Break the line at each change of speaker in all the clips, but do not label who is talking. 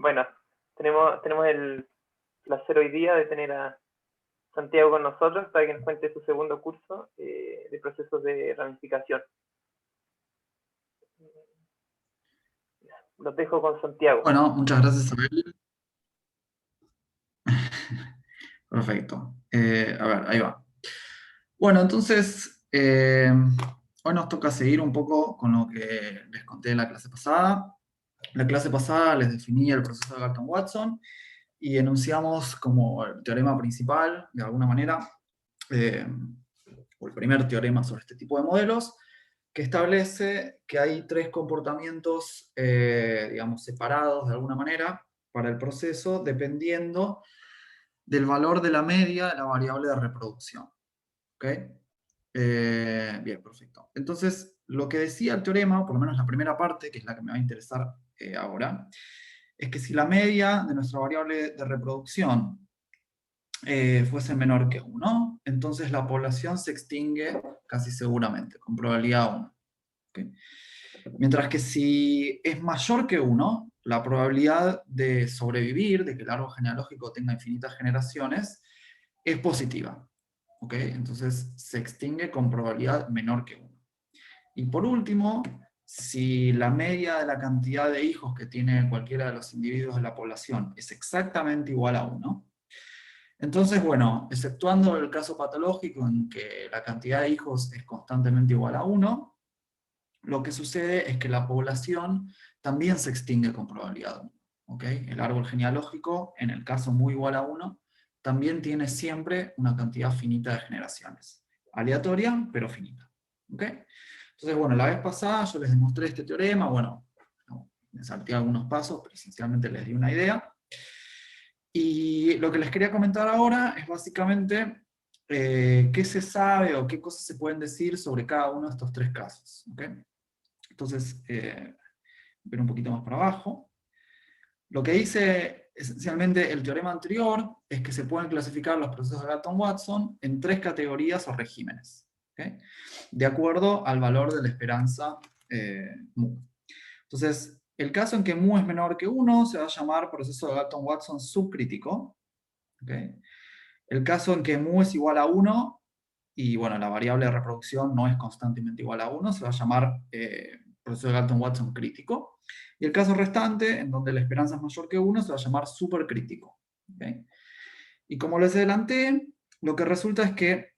Bueno, tenemos el placer hoy día de tener a Santiago con nosotros para que nos cuente su segundo curso de procesos de ramificación. Los dejo con Santiago.
Bueno, muchas gracias, Abel. Perfecto. A ver, ahí va. Bueno, entonces, hoy nos toca seguir un poco con lo que les conté en la clase pasada. La clase pasada les definí el proceso de Galton-Watson y enunciamos como el teorema principal, de alguna manera, eh, o el primer teorema sobre este tipo de modelos, que establece que hay tres comportamientos, digamos, separados de alguna manera para el proceso, dependiendo del valor de la media de la variable de reproducción. ¿Ok? Bien, perfecto. Entonces, lo que decía el teorema, por lo menos la primera parte, que es la que me va a interesar ahora, es que si la media de nuestra variable de reproducción fuese menor que 1, entonces la población se extingue casi seguramente, con probabilidad 1. ¿Ok? Mientras que si es mayor que 1, la probabilidad de sobrevivir, de que el árbol genealógico tenga infinitas generaciones, es positiva. ¿Ok? Entonces se extingue con probabilidad menor que 1. Y por último, si la media de la cantidad de hijos que tiene cualquiera de los individuos de la población es exactamente igual a 1, entonces, bueno, exceptuando el caso patológico en que la cantidad de hijos es constantemente igual a 1, lo que sucede es que la población también se extingue con probabilidad 1. ¿Ok? El árbol genealógico, en el caso muy igual a 1, también tiene siempre una cantidad finita de generaciones. Aleatoria, pero finita. ¿Ok? Entonces, bueno, la vez pasada yo les demostré este teorema, bueno, me salté algunos pasos, pero esencialmente les di una idea. Y lo que les quería comentar ahora es básicamente qué se sabe o qué cosas se pueden decir sobre cada uno de estos tres casos. ¿Ok? Entonces, ver un poquito más para abajo. Lo que dice esencialmente el teorema anterior es que se pueden clasificar los procesos de Galton-Watson en tres categorías o regímenes, ¿okay? De acuerdo al valor de la esperanza mu. Entonces, el caso en que mu es menor que 1 se va a llamar proceso de Galton-Watson subcrítico. ¿Okay? El caso en que mu es igual a 1 y bueno, la variable de reproducción no es constantemente igual a 1, se va a llamar proceso de Galton-Watson crítico. Y el caso restante, en donde la esperanza es mayor que 1, se va a llamar supercrítico. ¿Okay? Y como les adelanté, lo que resulta es que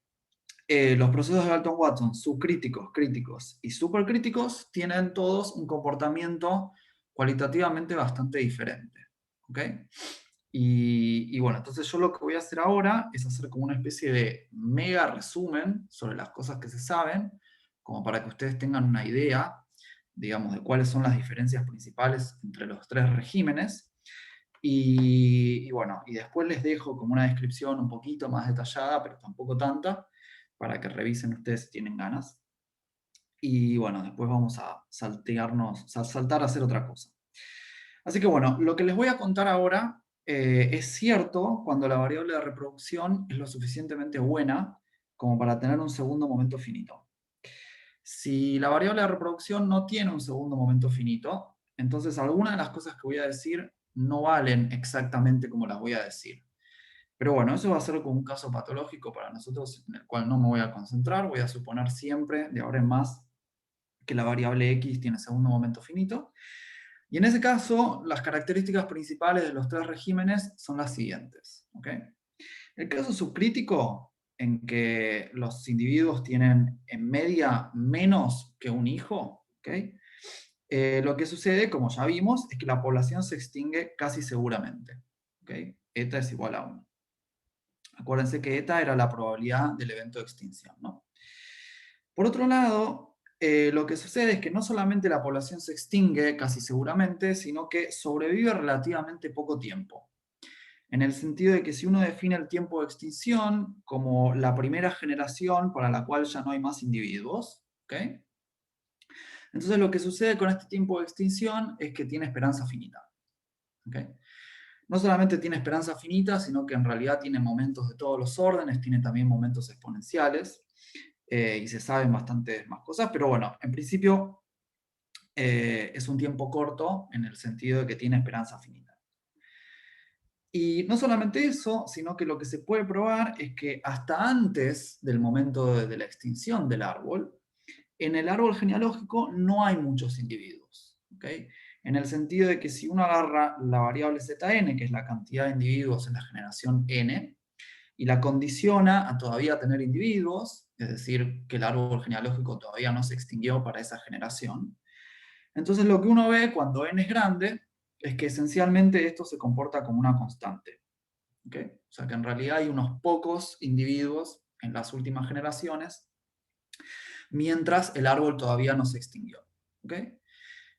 los procesos de Galton-Watson subcríticos, críticos y supercríticos tienen todos un comportamiento cualitativamente bastante diferente. ¿Ok? Y bueno, entonces yo lo que voy a hacer ahora es hacer como una especie de mega resumen sobre las cosas que se saben, como para que ustedes tengan una idea, digamos, de cuáles son las diferencias principales entre los tres regímenes. Y bueno, y después les dejo como una descripción un poquito más detallada, pero tampoco tanta, para que revisen ustedes si tienen ganas. Y bueno, después vamos a saltar a hacer otra cosa. Así que bueno, lo que les voy a contar ahora es cierto cuando la variable de reproducción es lo suficientemente buena como para tener un segundo momento finito. Si la variable de reproducción no tiene un segundo momento finito, entonces algunas de las cosas que voy a decir no valen exactamente como las voy a decir. Pero bueno, eso va a ser como un caso patológico para nosotros en el cual no me voy a concentrar. Voy a suponer siempre, de ahora en más, que la variable x tiene segundo momento finito. Y en ese caso, las características principales de los tres regímenes son las siguientes. ¿Okay? El caso subcrítico, en que los individuos tienen en media menos que un hijo, ¿okay? Lo que sucede, como ya vimos, es que la población se extingue casi seguramente. ¿Okay? Eta es igual a 1. Acuérdense que eta era la probabilidad del evento de extinción, ¿no? Por otro lado, lo que sucede es que no solamente la población se extingue casi seguramente, sino que sobrevive relativamente poco tiempo. En el sentido de que si uno define el tiempo de extinción como la primera generación para la cual ya no hay más individuos, ¿okay? Entonces lo que sucede con este tiempo de extinción es que tiene esperanza finita. ¿Okay? No solamente tiene esperanza finita, sino que en realidad tiene momentos de todos los órdenes, tiene también momentos exponenciales, y se saben bastantes más cosas, pero bueno, en principio es un tiempo corto en el sentido de que tiene esperanza finita. Y no solamente eso, sino que lo que se puede probar es que hasta antes del momento de la extinción del árbol, en el árbol genealógico no hay muchos individuos. ¿Ok? En el sentido de que si uno agarra la variable Zn, que es la cantidad de individuos en la generación n, y la condiciona a todavía tener individuos, es decir, que el árbol genealógico todavía no se extinguió para esa generación, entonces lo que uno ve cuando n es grande es que esencialmente esto se comporta como una constante. ¿Okay? O sea que en realidad hay unos pocos individuos en las últimas generaciones, mientras el árbol todavía no se extinguió. ¿Okay?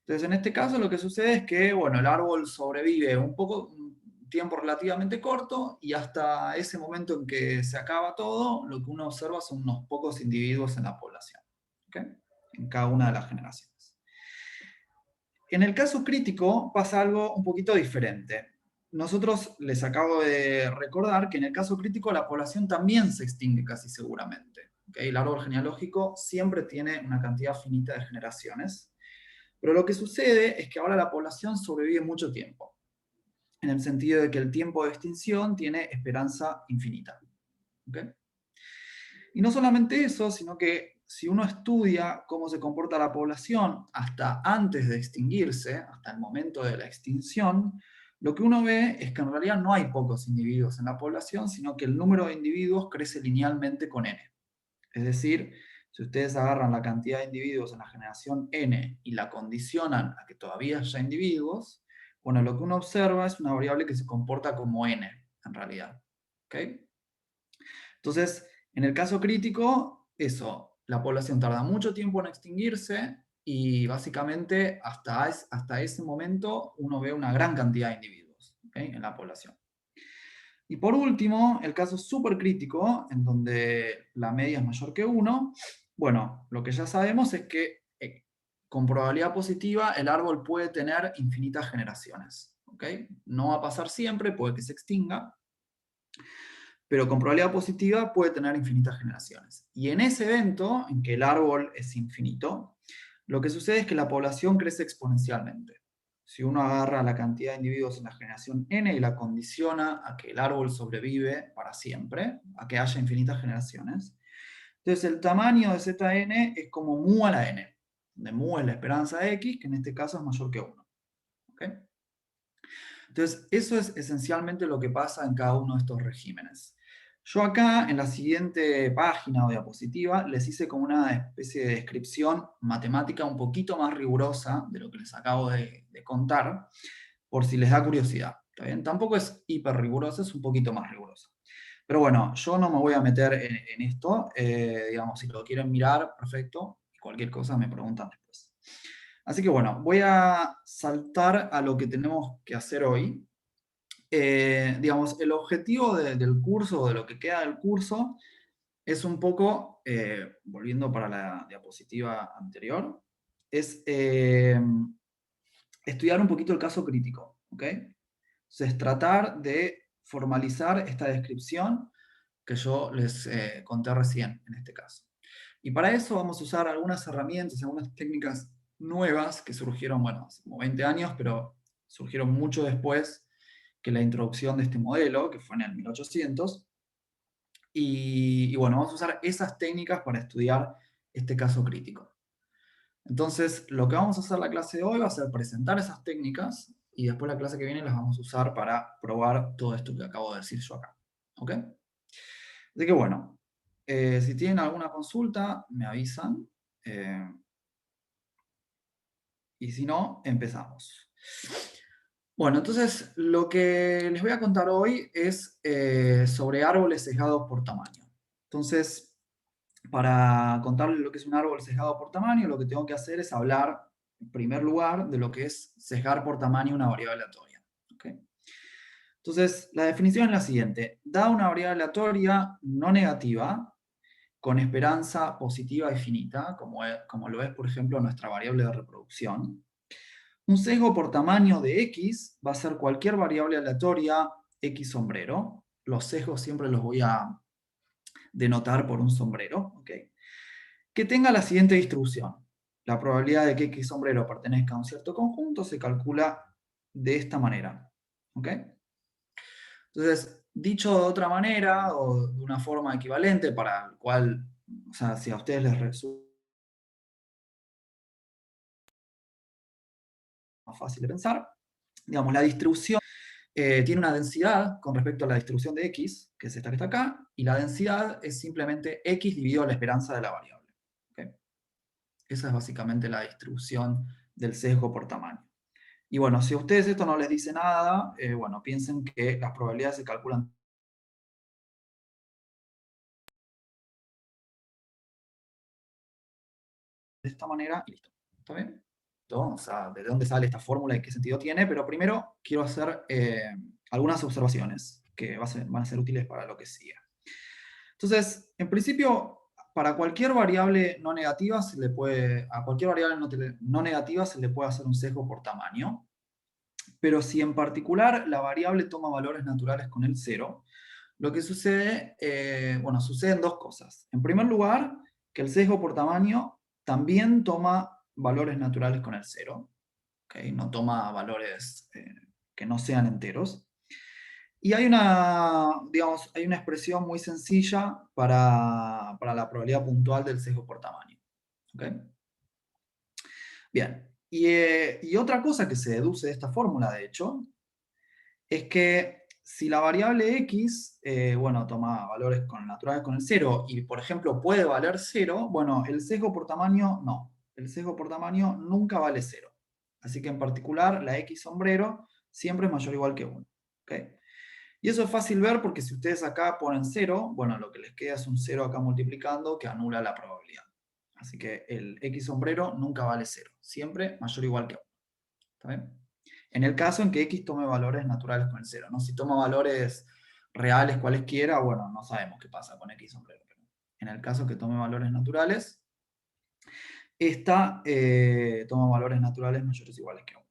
Entonces en este caso lo que sucede es que bueno, el árbol sobrevive un tiempo relativamente corto, y hasta ese momento en que se acaba todo, lo que uno observa son unos pocos individuos en la población. ¿Okay? En cada una de las generaciones. En el caso crítico pasa algo un poquito diferente. Nosotros les acabo de recordar que en el caso crítico la población también se extingue casi seguramente. ¿Okay? El árbol genealógico siempre tiene una cantidad finita de generaciones, pero lo que sucede es que ahora la población sobrevive mucho tiempo, en el sentido de que el tiempo de extinción tiene esperanza infinita. ¿Okay? Y no solamente eso, sino que si uno estudia cómo se comporta la población hasta antes de extinguirse, hasta el momento de la extinción, lo que uno ve es que en realidad no hay pocos individuos en la población, sino que el número de individuos crece linealmente con n. Es decir, si ustedes agarran la cantidad de individuos en la generación n y la condicionan a que todavía haya individuos, bueno, lo que uno observa es una variable que se comporta como n, en realidad. ¿Okay? Entonces, en el caso crítico, eso, la población tarda mucho tiempo en extinguirse, y básicamente hasta ese momento uno ve una gran cantidad de individuos, ¿okay? En la población. Y por último, el caso súper crítico, en donde la media es mayor que 1, bueno, lo que ya sabemos es que con probabilidad positiva el árbol puede tener infinitas generaciones. ¿Okay? No va a pasar siempre, puede que se extinga, pero con probabilidad positiva puede tener infinitas generaciones. Y en ese evento, en que el árbol es infinito, lo que sucede es que la población crece exponencialmente. Si uno agarra la cantidad de individuos en la generación n y la condiciona a que el árbol sobrevive para siempre, a que haya infinitas generaciones, entonces el tamaño de Zn es como mu a la n, donde mu es la esperanza de x, que en este caso es mayor que 1. ¿Okay? Entonces, eso es esencialmente lo que pasa en cada uno de estos regímenes. Yo acá, en la siguiente página o diapositiva, les hice como una especie de descripción matemática un poquito más rigurosa de lo que les acabo de contar, por si les da curiosidad. ¿Está bien? Tampoco es hiper rigurosa, es un poquito más rigurosa. Pero bueno, yo no me voy a meter en esto. Digamos, si lo quieren mirar, perfecto. Cualquier cosa me preguntan después. Así que bueno, voy a saltar a lo que tenemos que hacer hoy. Digamos, el objetivo del curso, o de lo que queda del curso, es un poco, volviendo para la diapositiva anterior, es estudiar un poquito el caso crítico. ¿Ok? Entonces, tratar de formalizar esta descripción que yo les conté recién, en este caso. Y para eso vamos a usar algunas herramientas, algunas técnicas nuevas que surgieron, bueno, hace como 20 años, pero surgieron mucho después que la introducción de este modelo, que fue en el 1800. Y bueno, vamos a usar esas técnicas para estudiar este caso crítico. Entonces, lo que vamos a hacer la clase de hoy va a ser presentar esas técnicas, y después la clase que viene las vamos a usar para probar todo esto que acabo de decir yo acá. ¿Ok? Así que bueno, si tienen alguna consulta, me avisan. Y si no, empezamos. Bueno, entonces lo que les voy a contar hoy es sobre árboles sesgados por tamaño. Entonces, para contarles lo que es un árbol sesgado por tamaño, lo que tengo que hacer es hablar, en primer lugar, de lo que es sesgar por tamaño una variable aleatoria. ¿Okay? Entonces, la definición es la siguiente. Da una variable aleatoria no negativa, con esperanza positiva y finita, como lo es, por ejemplo, nuestra variable de reproducción. Un sesgo por tamaño de x va a ser cualquier variable aleatoria x sombrero. Los sesgos siempre los voy a denotar por un sombrero. ¿Okay? Que tenga la siguiente distribución. La probabilidad de que x sombrero pertenezca a un cierto conjunto se calcula de esta manera. ¿Okay? Entonces, dicho de otra manera, o de una forma equivalente, para el cual, o sea, si a ustedes les resulta más fácil de pensar, digamos, la distribución tiene una densidad con respecto a la distribución de x, que es esta que está acá, y la densidad es simplemente x dividido la esperanza de la variable. ¿Okay? Esa es básicamente la distribución del sesgo por tamaño. Y bueno, si a ustedes esto no les dice nada, bueno, piensen que las probabilidades se calculan de esta manera y listo. ¿Está bien? O sea, ¿de dónde sale esta fórmula y qué sentido tiene? Pero primero quiero hacer algunas observaciones que van a ser útiles para lo que sigue. Entonces, en principio, para cualquier variable no negativa a cualquier variable no negativa se le puede hacer un sesgo por tamaño. Pero si en particular la variable toma valores naturales con el 0, lo que sucede, bueno, suceden dos cosas. En primer lugar, que el sesgo por tamaño también toma valores naturales con el 0. ¿Okay? No toma valores que no sean enteros. Y hay digamos, hay una expresión muy sencilla para la probabilidad puntual del sesgo por tamaño. ¿Okay? Bien, y otra cosa que se deduce de esta fórmula, de hecho, es que si la variable x, bueno, toma valores naturales con el 0 y, por ejemplo, puede valer 0, bueno, el sesgo por tamaño no. El sesgo por tamaño nunca vale 0. Así que, en particular, la x sombrero siempre es mayor o igual que 1. ¿Okay? Y eso es fácil ver porque si ustedes acá ponen 0, bueno, lo que les queda es un 0 acá multiplicando que anula la probabilidad. Así que el x sombrero nunca vale 0. Siempre mayor o igual que 1. ¿Está bien? En el caso en que x tome valores naturales con el 0, ¿no? Si toma valores reales cualesquiera, bueno, no sabemos qué pasa con x sombrero. Pero en el caso que tome valores naturales, esta toma valores naturales mayores o iguales que 1.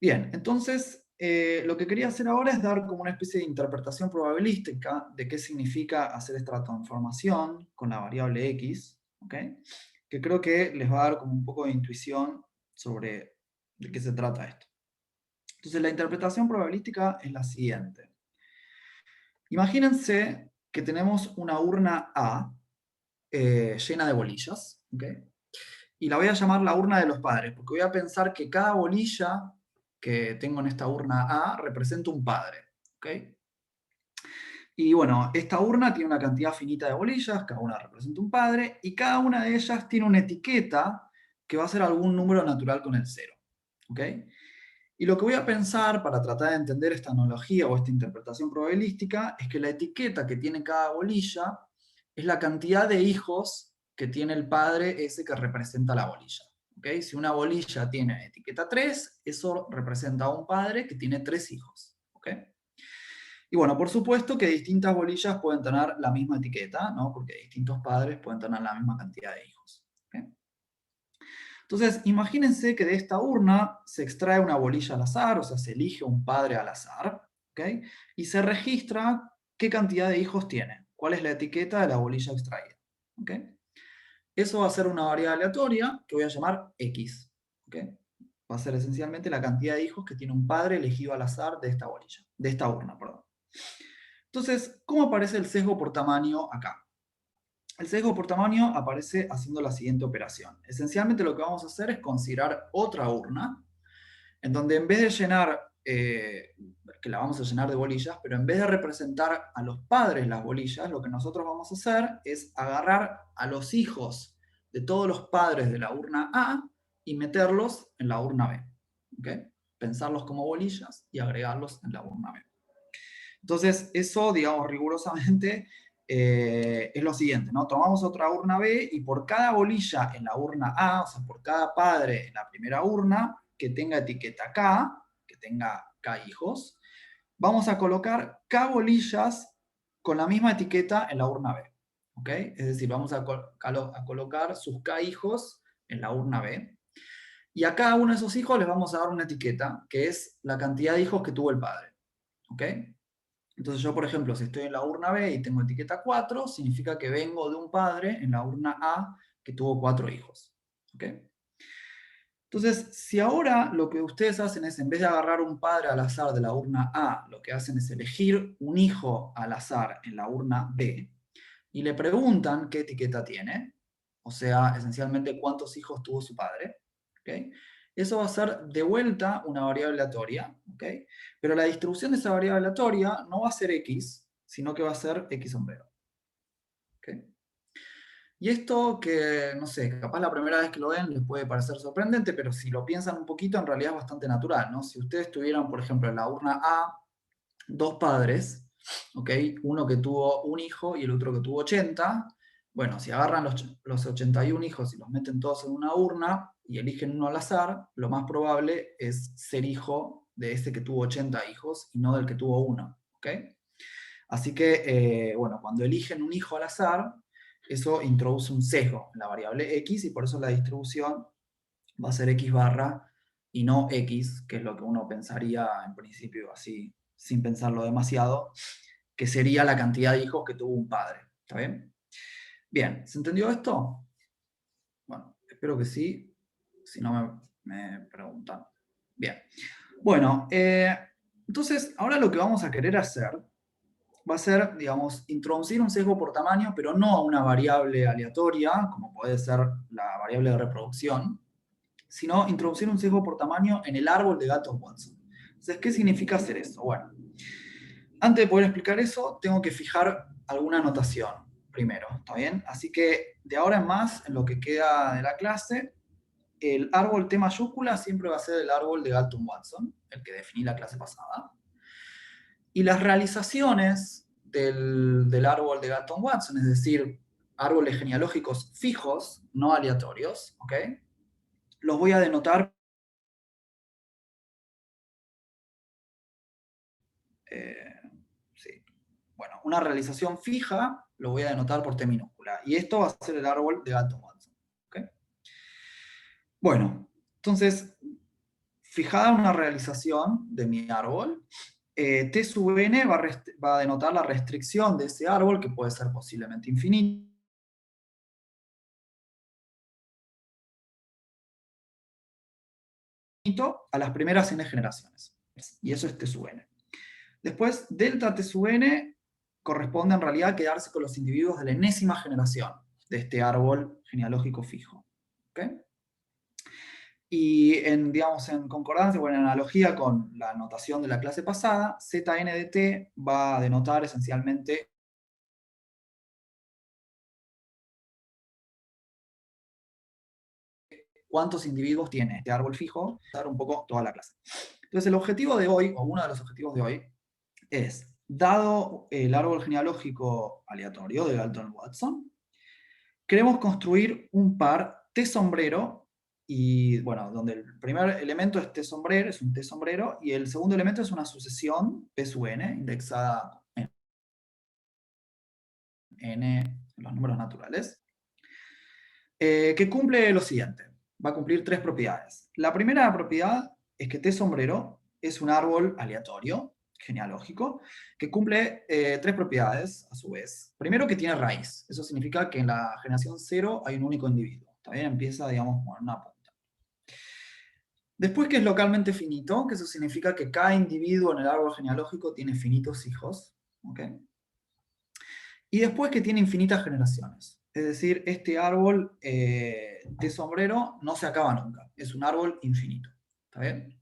Bien, entonces lo que quería hacer ahora es dar como una especie de interpretación probabilística de qué significa hacer esta transformación con la variable x, ¿ok? Que creo que les va a dar como un poco de intuición sobre de qué se trata esto. Entonces la interpretación probabilística es la siguiente. Imagínense que tenemos una urna A llena de bolillas, ¿okay? Y la voy a llamar la urna de los padres, porque voy a pensar que cada bolilla que tengo en esta urna A representa un padre. ¿Okay? Y bueno, esta urna tiene una cantidad finita de bolillas, cada una representa un padre, y cada una de ellas tiene una etiqueta que va a ser algún número natural con el 0. ¿Okay? Y lo que voy a pensar para tratar de entender esta analogía o esta interpretación probabilística es que la etiqueta que tiene cada bolilla es la cantidad de hijos que tiene el padre ese que representa la bolilla. ¿Okay? Si una bolilla tiene etiqueta 3, eso representa a un padre que tiene 3 hijos. ¿Okay? Y bueno, por supuesto que distintas bolillas pueden tener la misma etiqueta, ¿no? Porque distintos padres pueden tener la misma cantidad de hijos. ¿Okay? Entonces, imagínense que de esta urna se extrae una bolilla al azar, o sea, se elige un padre al azar, ¿okay? Y se registra qué cantidad de hijos tiene, cuál es la etiqueta de la bolilla extraída. ¿Okay? Eso va a ser una variable aleatoria que voy a llamar x. ¿Okay? Va a ser esencialmente la cantidad de hijos que tiene un padre elegido al azar de esta bolilla, de esta urna, perdón. Entonces, ¿cómo aparece el sesgo por tamaño acá? El sesgo por tamaño aparece haciendo la siguiente operación. Esencialmente lo que vamos a hacer es considerar otra urna, en donde en vez de llenar, que la vamos a llenar de bolillas, pero en vez de representar a los padres las bolillas, lo que nosotros vamos a hacer es agarrar a los hijos de todos los padres de la urna A y meterlos en la urna B. ¿Okay? Pensarlos como bolillas y agregarlos en la urna B. Entonces, eso, digamos, rigurosamente es lo siguiente, ¿no? Tomamos otra urna B y por cada bolilla en la urna A, o sea, por cada padre en la primera urna que tenga etiqueta K, que tenga K hijos, vamos a colocar K bolillas con la misma etiqueta en la urna B. ¿Ok? Es decir, vamos a colocar sus K hijos en la urna B. Y a cada uno de esos hijos les vamos a dar una etiqueta, que es la cantidad de hijos que tuvo el padre. ¿Ok? Entonces yo, por ejemplo, si estoy en la urna B y tengo etiqueta 4, significa que vengo de un padre en la urna A que tuvo 4 hijos. ¿Okay? Entonces, si ahora lo que ustedes hacen es, en vez de agarrar un padre al azar de la urna A, lo que hacen es elegir un hijo al azar en la urna B, y le preguntan qué etiqueta tiene, o sea, esencialmente cuántos hijos tuvo su padre, ¿ok? Eso va a ser de vuelta una variable aleatoria, ¿ok? Pero la distribución de esa variable aleatoria no va a ser X, sino que va a ser X sombrero. ¿Ok? Y esto que, no sé, capaz la primera vez que lo ven les puede parecer sorprendente, pero si lo piensan un poquito, en realidad es bastante natural, ¿no? Si ustedes tuvieran, por ejemplo, en la urna A, dos padres, ¿ok? Uno que tuvo un hijo y el otro que tuvo 80, bueno, si agarran los 81 hijos y los meten todos en una urna y eligen uno al azar, lo más probable es ser hijo de ese que tuvo 80 hijos y no del que tuvo uno, ¿ok? Así que, bueno, cuando eligen un hijo al azar, eso introduce un sesgo en la variable x y por eso la distribución va a ser x barra y no x, que es lo que uno pensaría en principio así, sin pensarlo demasiado, que sería la cantidad de hijos que tuvo un padre. ¿Está bien? Bien, ¿se entendió esto? Bueno, espero que sí, si no me preguntan. Bien, bueno, entonces ahora lo que vamos a querer hacer va a ser, digamos, introducir un sesgo por tamaño, pero no a una variable aleatoria, como puede ser la variable de reproducción, sino introducir un sesgo por tamaño en el árbol de Galton-Watson. Entonces, ¿qué significa hacer eso? Bueno, antes de poder explicar eso, tengo que fijar alguna notación primero, ¿está bien? Así que de ahora en más, en lo que queda de la clase, el árbol T mayúscula siempre va a ser el árbol de Galton-Watson, el que definí la clase pasada. Y las realizaciones del árbol de Galton-Watson, es decir, árboles genealógicos fijos, no aleatorios, ¿ok? Los voy a denotar, eh, sí, bueno, una realización fija lo voy a denotar por T minúscula. Y esto va a ser el árbol de Galton-Watson, ¿ok? Bueno, entonces, fijada una realización de mi árbol, T sub n va a denotar la restricción de ese árbol, que puede ser posiblemente infinito, a las primeras n generaciones. Y eso es T sub n. Después, delta T sub n corresponde en realidad a quedarse con los individuos de la enésima generación de este árbol genealógico fijo. ¿Okay? Y digamos, en concordancia o en analogía con la notación de la clase pasada, Zn de t va a denotar esencialmente cuántos individuos tiene este árbol fijo, dar un poco toda la clase. Entonces el objetivo de hoy, o uno de los objetivos de hoy, es, dado el árbol genealógico aleatorio de Galton-Watson, queremos construir un par T sombrero, y bueno, donde el primer elemento es T sombrero, es un T sombrero, y el segundo elemento es una sucesión P sub n, indexada en los números naturales, que cumple lo siguiente. Va a cumplir tres propiedades. La primera propiedad es que T sombrero es un árbol aleatorio, genealógico, que cumple tres propiedades a su vez. Primero, que tiene raíz. Eso significa que en la generación 0 hay un único individuo. También empieza, digamos, con una punta. Después, que es localmente finito, que eso significa que cada individuo en el árbol genealógico tiene finitos hijos. ¿Okay? Y después, que tiene infinitas generaciones. Es decir, este árbol de sombrero no se acaba nunca. Es un árbol infinito. ¿Está bien?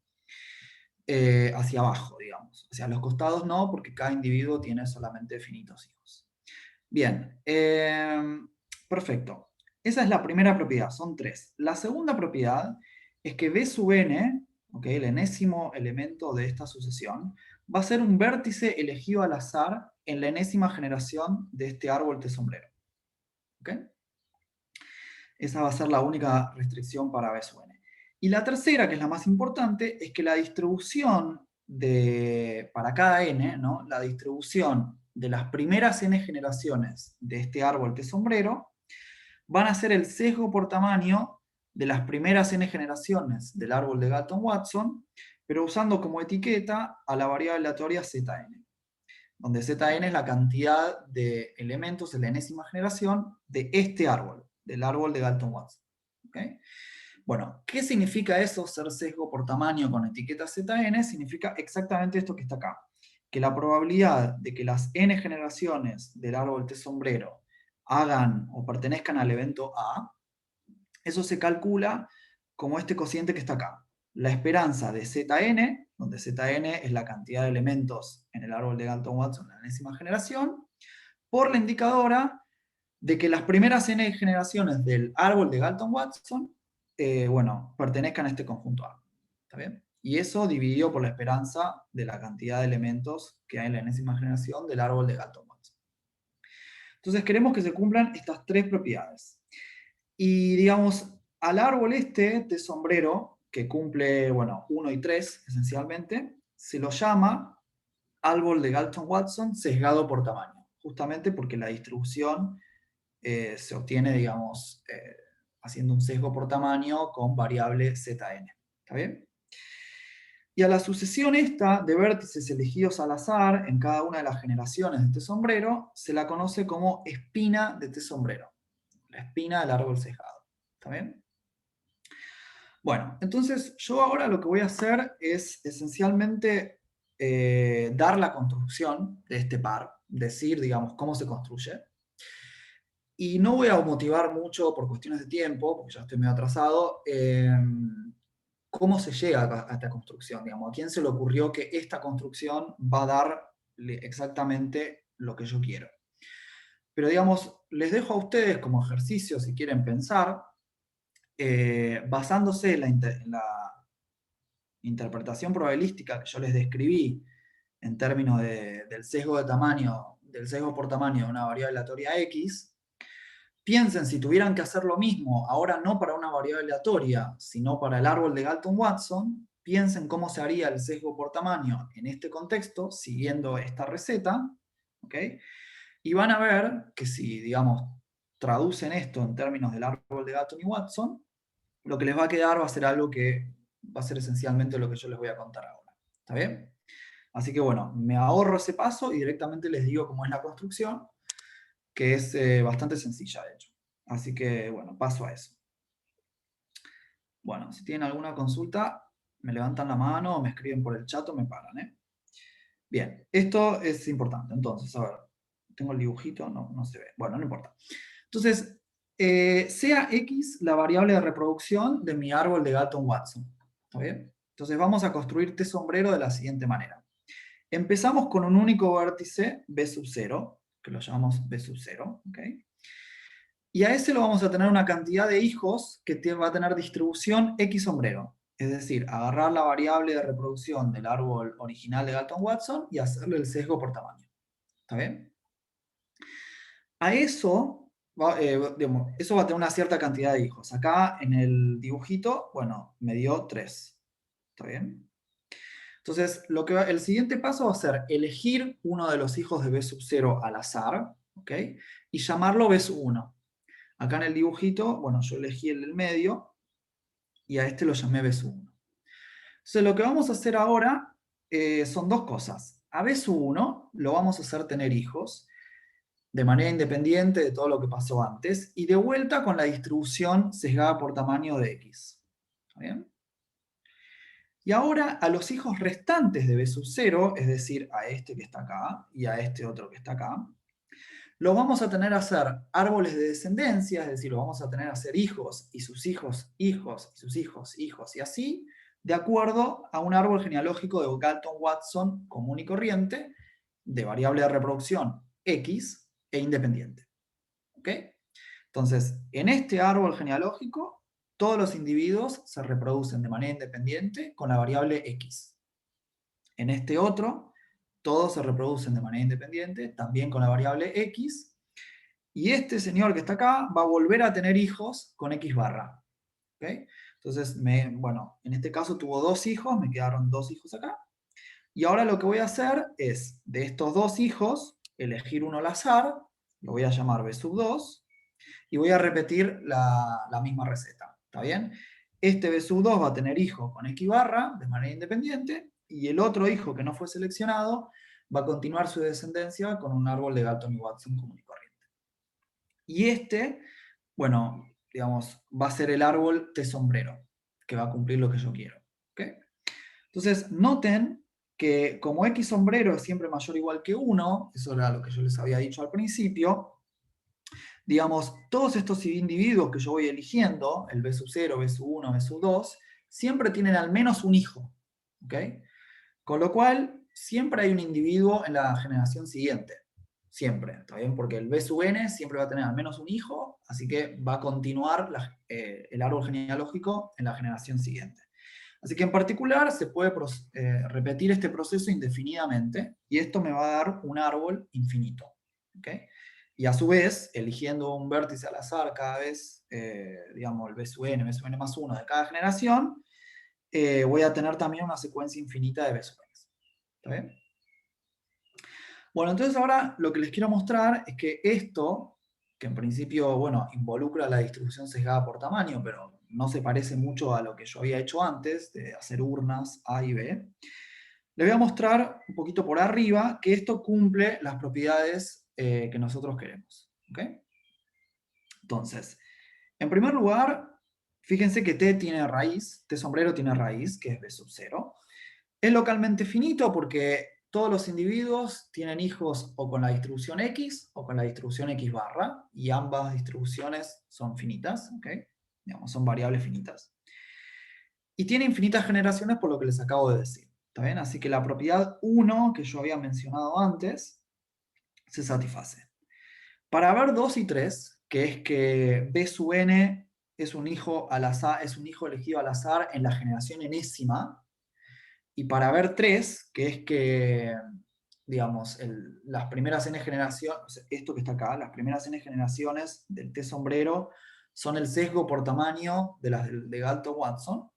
Hacia abajo, digamos. Hacia los costados no, porque cada individuo tiene solamente finitos hijos. Bien. Perfecto. Esa es la primera propiedad. Son tres. La segunda propiedad es que B sub n, ¿okay? El enésimo elemento de esta sucesión, va a ser un vértice elegido al azar en la enésima generación de este árbol de sombrero. ¿Okay? Esa va a ser la única restricción para B sub n. Y la tercera, que es la más importante, es que la distribución para cada n, ¿no? La distribución de las primeras n generaciones de este árbol de sombrero van a ser el sesgo por tamaño de las primeras n generaciones del árbol de Galton-Watson, pero usando como etiqueta a la variable aleatoria Zn, donde Zn es la cantidad de elementos en la enésima generación de este árbol, del árbol de Galton-Watson. ¿Okay? Bueno, ¿qué significa eso, ser sesgo por tamaño con etiqueta ZN? Significa exactamente esto que está acá. Que la probabilidad de que las n generaciones del árbol T sombrero hagan o pertenezcan al evento A, eso se calcula como este cociente que está acá. La esperanza de Zn, donde Zn es la cantidad de elementos en el árbol de Galton-Watson en la enésima generación, por la indicadora de que las primeras n generaciones del árbol de Galton-Watson, bueno, pertenezcan a este conjunto A. ¿Está bien? Y eso dividido por la esperanza de la cantidad de elementos que hay en la enésima generación del árbol de Galton-Watson. Entonces queremos que se cumplan estas tres propiedades. Y digamos, al árbol este de sombrero, que cumple, bueno, 1 y 3 esencialmente, se lo llama árbol de Galton-Watson sesgado por tamaño, justamente porque la distribución se obtiene, digamos, haciendo un sesgo por tamaño con variable Zn. ¿Está bien? Y a la sucesión esta de vértices elegidos al azar en cada una de las generaciones de este sombrero, se la conoce como espina de este sombrero. La espina del árbol sesgado. ¿Está bien? Bueno, entonces yo ahora lo que voy a hacer es esencialmente dar la construcción de este par, decir, digamos, cómo se construye. Y no voy a motivar mucho por cuestiones de tiempo, porque ya estoy medio atrasado, cómo se llega a esta construcción. Digamos, ¿a quién se le ocurrió que esta construcción va a dar exactamente lo que yo quiero? Pero digamos, les dejo a ustedes como ejercicio, si quieren pensar, basándose en la interpretación probabilística que yo les describí en términos del sesgo de tamaño, del sesgo por tamaño de una variable aleatoria X, piensen si tuvieran que hacer lo mismo, ahora no para una variable aleatoria, sino para el árbol de Galton-Watson, piensen cómo se haría el sesgo por tamaño en este contexto, siguiendo esta receta, ¿ok? Y van a ver que si, digamos, traducen esto en términos del árbol de Galton y Watson, lo que les va a quedar va a ser algo que va a ser esencialmente lo que yo les voy a contar ahora. ¿Está bien? Así que bueno, me ahorro ese paso y directamente les digo cómo es la construcción, que es bastante sencilla, de hecho. Así que, bueno, paso a eso. Bueno, si tienen alguna consulta, me levantan la mano o me escriben por el chat o me paran, ¿eh? Bien, esto es importante. Entonces, a ver, tengo el dibujito, no se ve. Bueno, no importa. Entonces, sea X la variable de reproducción de mi árbol de Galton-Watson. ¿Está bien? Entonces vamos a construir este sombrero de la siguiente manera. Empezamos con un único vértice B sub 0, que lo llamamos B sub 0, ¿ok? Y a ese lo vamos a tener una cantidad de hijos que va a tener distribución X sombrero. Es decir, agarrar la variable de reproducción del árbol original de Galton-Watson y hacerle el sesgo por tamaño. ¿Está bien? A eso, digamos, eso va a tener una cierta cantidad de hijos. Acá en el dibujito, bueno, me dio 3. ¿Está bien? Entonces, el siguiente paso va a ser elegir uno de los hijos de B sub 0 al azar, ¿ok? Y llamarlo B sub 1. Acá en el dibujito, bueno, yo elegí el del medio y a este lo llamé B sub 1. Entonces, lo que vamos a hacer ahora son dos cosas. A B sub 1 lo vamos a hacer tener hijos de manera independiente de todo lo que pasó antes y de vuelta con la distribución sesgada por tamaño de X. ¿Está bien? Y ahora a los hijos restantes de B sub 0, es decir, a este que está acá y a este otro que está acá, los vamos a tener a hacer árboles de descendencia, es decir, los vamos a tener a ser hijos y sus hijos, hijos y sus hijos, hijos y así, de acuerdo a un árbol genealógico de Galton-Watson común y corriente, de variable de reproducción X e independiente. ¿Ok? Entonces, en este árbol genealógico, todos los individuos se reproducen de manera independiente con la variable X. En este otro, todos se reproducen de manera independiente, también con la variable X. Y este señor que está acá va a volver a tener hijos con X barra. ¿Okay? Entonces, bueno, en este caso tuvo 2 hijos, me quedaron 2 hijos acá. Y ahora lo que voy a hacer es, de estos 2 hijos, elegir uno al azar, lo voy a llamar B sub 2, y voy a repetir la misma receta. ¿Está bien? Este B sub 2 va a tener hijo con X barra de manera independiente, y el otro hijo que no fue seleccionado va a continuar su descendencia con un árbol de Galton y Watson común y corriente. Y este, bueno, digamos, va a ser el árbol T sombrero, que va a cumplir lo que yo quiero. ¿Ok? Entonces, noten que como X sombrero es siempre mayor o igual que 1, eso era lo que yo les había dicho al principio, digamos, todos estos individuos que yo voy eligiendo, el B sub 0, B sub 1, B sub 2, siempre tienen al menos un hijo. ¿Ok? Con lo cual, siempre hay un individuo en la generación siguiente. Siempre, ¿está bien? Porque el B sub n siempre va a tener al menos un hijo, así que va a continuar el árbol genealógico en la generación siguiente. Así que en particular se puede repetir este proceso indefinidamente y esto me va a dar un árbol infinito. ¿Ok? Y a su vez, eligiendo un vértice al azar cada vez, digamos, el B sub n más 1 de cada generación, voy a tener también una secuencia infinita de B sub n. ¿Está bien? Bueno, entonces ahora lo que les quiero mostrar es que esto, que en principio, bueno, involucra la distribución sesgada por tamaño, pero no se parece mucho a lo que yo había hecho antes, de hacer urnas A y B, les voy a mostrar un poquito por arriba que esto cumple las propiedades que nosotros queremos. ¿Ok? Entonces, en primer lugar, fíjense que T tiene raíz, T sombrero tiene raíz, que es B sub 0. Es localmente finito porque todos los individuos tienen hijos o con la distribución X o con la distribución X barra, y ambas distribuciones son finitas, ¿ok? Digamos, son variables finitas. Y tiene infinitas generaciones por lo que les acabo de decir, ¿está bien? Así que la propiedad 1 que yo había mencionado antes se satisface. Para ver 2 y 3, que es que B sub n es un hijo al azar, es un hijo elegido al azar en la generación enésima, y para ver 3, que es que, digamos, las primeras n generaciones, esto que está acá, las primeras n generaciones del T sombrero son el sesgo por tamaño de las de Galton-Watson.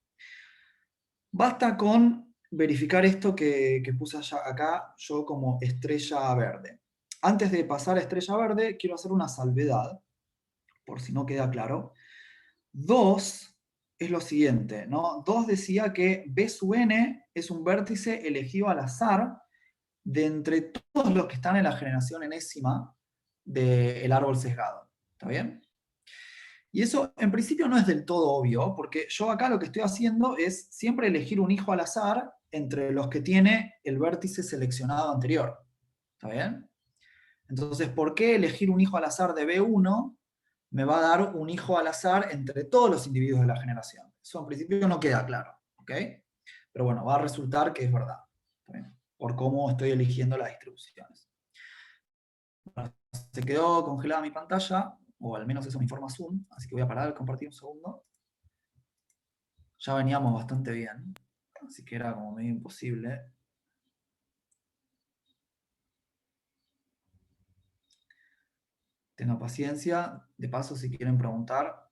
Basta con verificar esto que puse acá yo como estrella verde. Antes de pasar a estrella verde, quiero hacer una salvedad, por si no queda claro. 2 es lo siguiente, ¿no? 2 decía que B sub n es un vértice elegido al azar de entre todos los que están en la generación enésima del árbol sesgado. ¿Está bien? Y eso en principio no es del todo obvio, porque yo acá lo que estoy haciendo es siempre elegir un hijo al azar entre los que tiene el vértice seleccionado anterior. ¿Está bien? Entonces, ¿por qué elegir un hijo al azar de B1 me va a dar un hijo al azar entre todos los individuos de la generación? Eso en principio no queda claro. ¿Ok? Pero bueno, va a resultar que es verdad. ¿Está bien? Por cómo estoy eligiendo las distribuciones. Bueno, se quedó congelada mi pantalla, o al menos eso me informa Zoom, así que voy a parar de compartir un segundo. Ya veníamos bastante bien, así que era como medio imposible. Tengan paciencia. De paso, si quieren preguntar.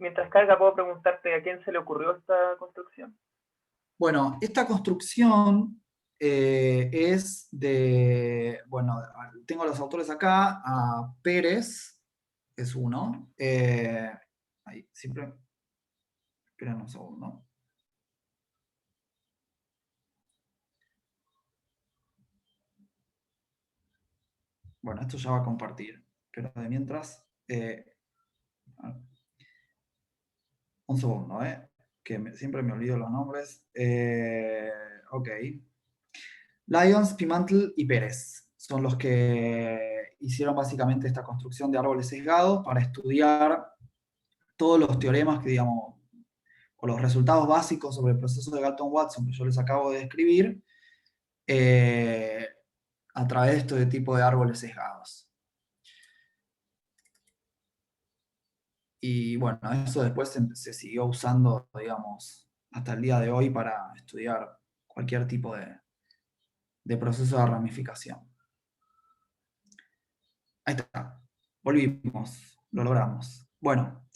Mientras carga, puedo preguntarte a quién se le ocurrió esta construcción.
Bueno, esta construcción es de, bueno, tengo los autores acá, a Pérez, es uno. Ahí, siempre, esperen un segundo. Bueno, esto ya va a compartir, pero de mientras, un segundo, que siempre me olvido los nombres. Ok. Lyons, Pimentel y Pérez son los que hicieron básicamente esta construcción de árboles sesgados para estudiar todos los teoremas que, digamos, o los resultados básicos sobre el proceso de Galton-Watson que yo les acabo de describir a través de este tipo de árboles sesgados. Y bueno, eso después se siguió usando, digamos, hasta el día de hoy para estudiar cualquier tipo de proceso de ramificación. Ahí está, volvimos, lo logramos. Bueno,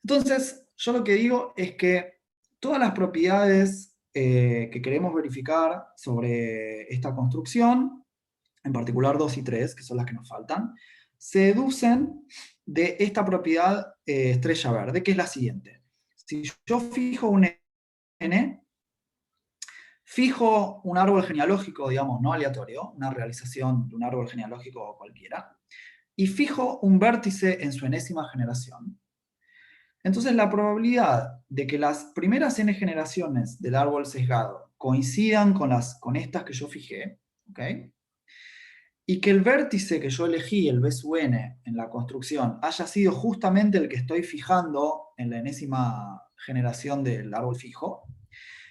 entonces yo lo que digo es que todas las propiedades que queremos verificar sobre esta construcción, en particular 2 y 3, que son las que nos faltan, se deducen de esta propiedad estrella verde, que es la siguiente. Si yo fijo un n, Fijo un árbol genealógico, digamos, no aleatorio, una realización de un árbol genealógico cualquiera, y fijo un vértice en su enésima generación. Entonces la probabilidad de que las primeras n generaciones del árbol sesgado coincidan con estas que yo fijé, ¿ok? Y que el vértice que yo elegí, el b sub n, en la construcción, haya sido justamente el que estoy fijando en la enésima generación del árbol fijo,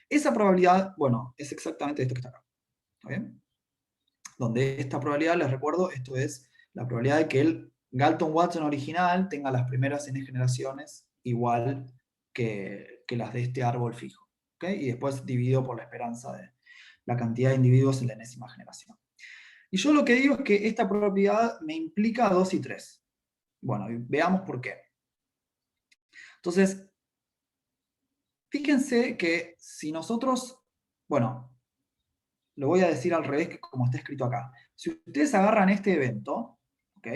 esa probabilidad, bueno, es exactamente esto que está acá. ¿Está bien? Donde esta probabilidad, les recuerdo, esto es la probabilidad de que el Galton-Watson original tenga las primeras n generaciones igual que las de este árbol fijo. ¿Okay? Y después dividido por la esperanza de la cantidad de individuos en la enésima generación. Y yo lo que digo es que esta propiedad me implica 2 y 3. Bueno, y veamos por qué. Entonces, fíjense que si nosotros, bueno, lo voy a decir al revés que como está escrito acá. Si ustedes agarran este evento, ¿ok?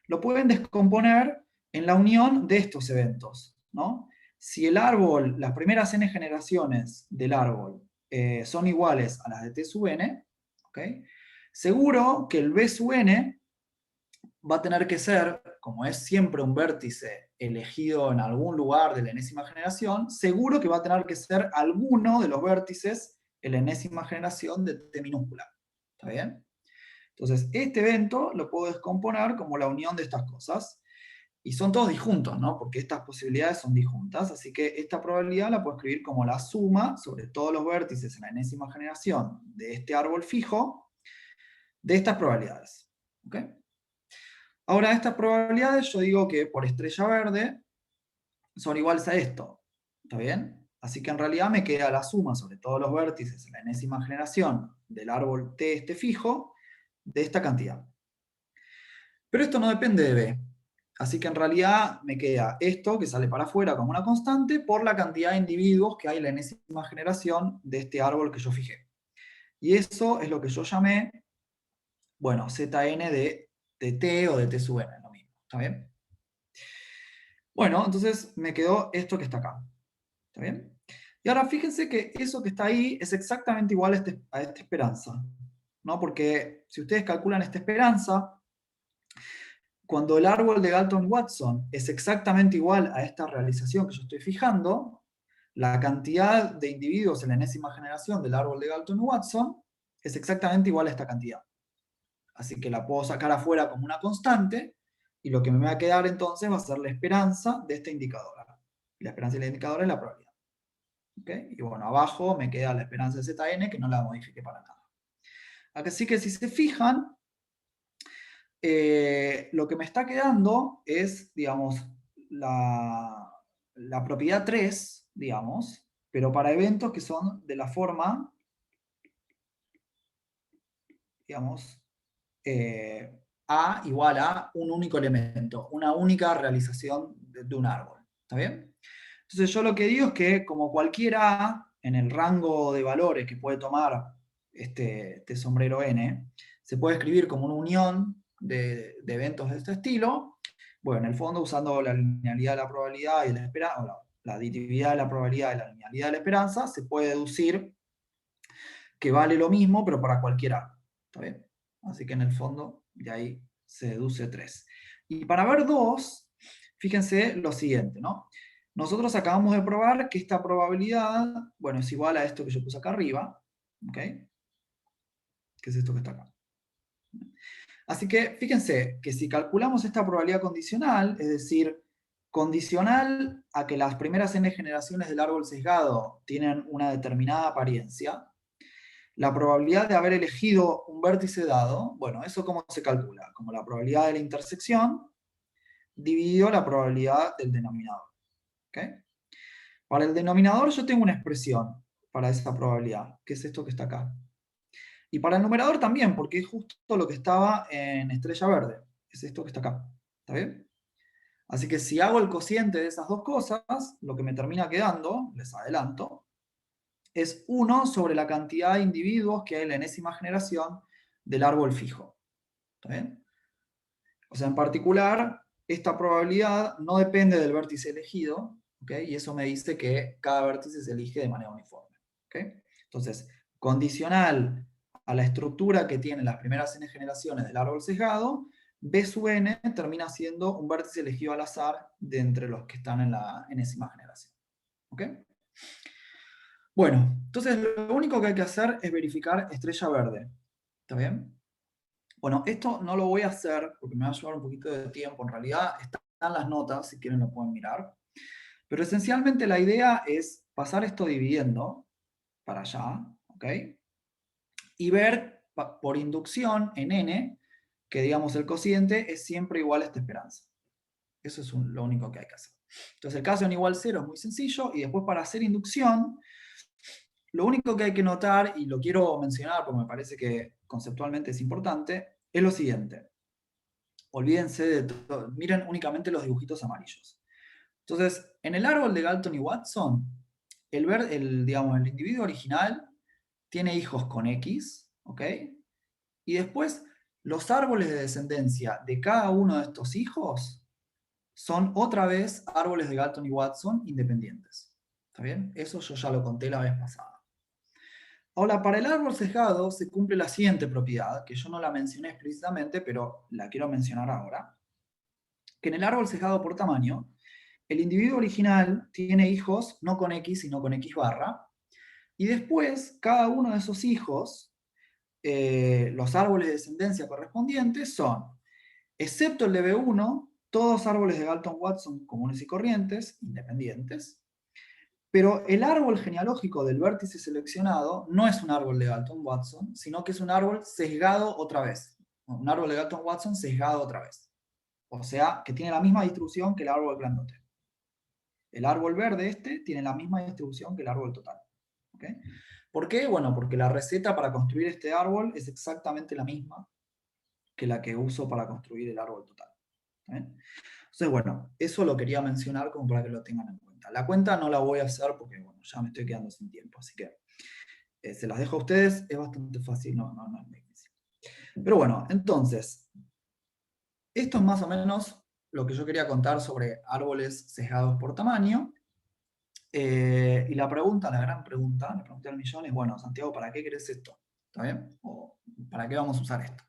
Lo pueden descomponer en la unión de estos eventos, ¿no? Si el árbol, las primeras n generaciones del árbol son iguales a las de t sub n, ¿ok? Seguro que el b sub n va a tener que ser, como es siempre un vértice elegido en algún lugar de la enésima generación, seguro que va a tener que ser alguno de los vértices en la enésima generación de t minúscula. ¿Está bien? Entonces, este evento lo puedo descomponer como la unión de estas cosas. Y son todos disjuntos, ¿no? Porque estas posibilidades son disjuntas, así que esta probabilidad la puedo escribir como la suma sobre todos los vértices en la enésima generación de este árbol fijo de estas probabilidades. ¿Ok? Ahora, estas probabilidades yo digo que por estrella verde son iguales a esto. ¿Está bien? Así que en realidad me queda la suma sobre todos los vértices en la enésima generación del árbol T este fijo de esta cantidad. Pero esto no depende de B. Así que en realidad me queda esto que sale para afuera como una constante por la cantidad de individuos que hay en la enésima generación de este árbol que yo fijé. Y eso es lo que yo llamé, bueno, Zn de T o de T sub n, lo mismo. ¿Está bien? Bueno, entonces me quedó esto que está acá. ¿Está bien? Y ahora fíjense que eso que está ahí es exactamente igual a esta esperanza. ¿No? Porque si ustedes calculan esta esperanza, cuando el árbol de Galton-Watson es exactamente igual a esta realización que yo estoy fijando, la cantidad de individuos en la enésima generación del árbol de Galton-Watson es exactamente igual a esta cantidad. Así que la puedo sacar afuera como una constante, y lo que me va a quedar entonces va a ser la esperanza de esta indicadora. La esperanza de la indicadora es la probabilidad. ¿Okay? Y bueno, abajo me queda la esperanza de Zn, que no la modifiqué para nada. Así que si se fijan, lo que me está quedando es, digamos, la propiedad 3, digamos, pero para eventos que son de la forma, digamos, A igual a un único elemento, una única realización de un árbol. ¿Está bien? Entonces yo lo que digo es que como cualquier A en el rango de valores que puede tomar este sombrero N, se puede escribir como una unión de eventos de este estilo. Bueno, en el fondo usando la linealidad de la probabilidad y la esperanza, o la aditividad de la probabilidad y la linealidad de la esperanza, se puede deducir que vale lo mismo, pero para cualquier A. ¿Está bien? Así que en el fondo, de ahí se deduce 3. Y para ver 2, fíjense lo siguiente, ¿no? Nosotros acabamos de probar que esta probabilidad, bueno, es igual a esto que yo puse acá arriba, ¿ok? Que es esto que está acá. Así que fíjense que si calculamos esta probabilidad condicional, es decir, condicional a que las primeras n generaciones del árbol sesgado tienen una determinada apariencia, la probabilidad de haber elegido un vértice dado, bueno, ¿eso cómo se calcula? Como la probabilidad de la intersección dividido la probabilidad del denominador. ¿Okay? Para el denominador yo tengo una expresión para esa probabilidad, que es esto que está acá. Y para el numerador también, porque es justo lo que estaba en estrella verde, es esto que está acá. ¿Está bien? Así que si hago el cociente de esas dos cosas, lo que me termina quedando, les adelanto, es 1 sobre la cantidad de individuos que hay en la enésima generación del árbol fijo. ¿Está bien? O sea, en particular, esta probabilidad no depende del vértice elegido, ¿okay? Y eso me dice que cada vértice se elige de manera uniforme. ¿Okay? Entonces, condicional a la estructura que tienen las primeras n generaciones del árbol sesgado, B sub n termina siendo un vértice elegido al azar de entre los que están en la enésima generación. ¿Ok? Bueno, entonces lo único que hay que hacer es verificar estrella verde. ¿Está bien? Bueno, esto no lo voy a hacer porque me va a llevar un poquito de tiempo. En realidad están las notas, si quieren lo pueden mirar. Pero esencialmente la idea es pasar esto dividiendo para allá, ¿ok? Y ver por inducción en n, que digamos el cociente es siempre igual a esta esperanza. Eso es lo único que hay que hacer. Entonces el caso en igual 0 es muy sencillo, y después para hacer inducción, lo único que hay que notar, y lo quiero mencionar porque me parece que conceptualmente es importante, es lo siguiente. Olvídense de todo, miren únicamente los dibujitos amarillos. Entonces, en el árbol de Galton y Watson, digamos, el individuo original tiene hijos con X, ¿ok? Y después, los árboles de descendencia de cada uno de estos hijos son otra vez árboles de Galton y Watson independientes. ¿Está bien? Eso yo ya lo conté la vez pasada. Ahora, para el árbol sesgado se cumple la siguiente propiedad, que yo no la mencioné explícitamente, pero la quiero mencionar ahora. Que en el árbol sesgado por tamaño, el individuo original tiene hijos no con X, sino con X barra, y después cada uno de esos hijos, los árboles de descendencia correspondientes son, excepto el de B1, todos árboles de Galton-Watson comunes y corrientes, independientes, pero el árbol genealógico del vértice seleccionado no es un árbol de Galton-Watson, sino que es un árbol sesgado otra vez. Un árbol de Galton-Watson sesgado otra vez. O sea, que tiene la misma distribución que el árbol grandote. El árbol verde este tiene la misma distribución que el árbol total. ¿Okay? ¿Por qué? Bueno, porque la receta para construir este árbol es exactamente la misma que la que uso para construir el árbol total. ¿Okay? Entonces, bueno, eso lo quería mencionar como para que lo tengan en cuenta. La cuenta no la voy a hacer porque, bueno, ya me estoy quedando sin tiempo, así que se las dejo a ustedes, es bastante fácil, no es muy difícil. Pero bueno, entonces, esto es más o menos lo que yo quería contar sobre árboles sesgados por tamaño. Y la pregunta, la gran pregunta, la pregunta del millón es, bueno, Santiago, ¿para qué querés esto? ¿Está bien? ¿O para qué vamos a usar esto?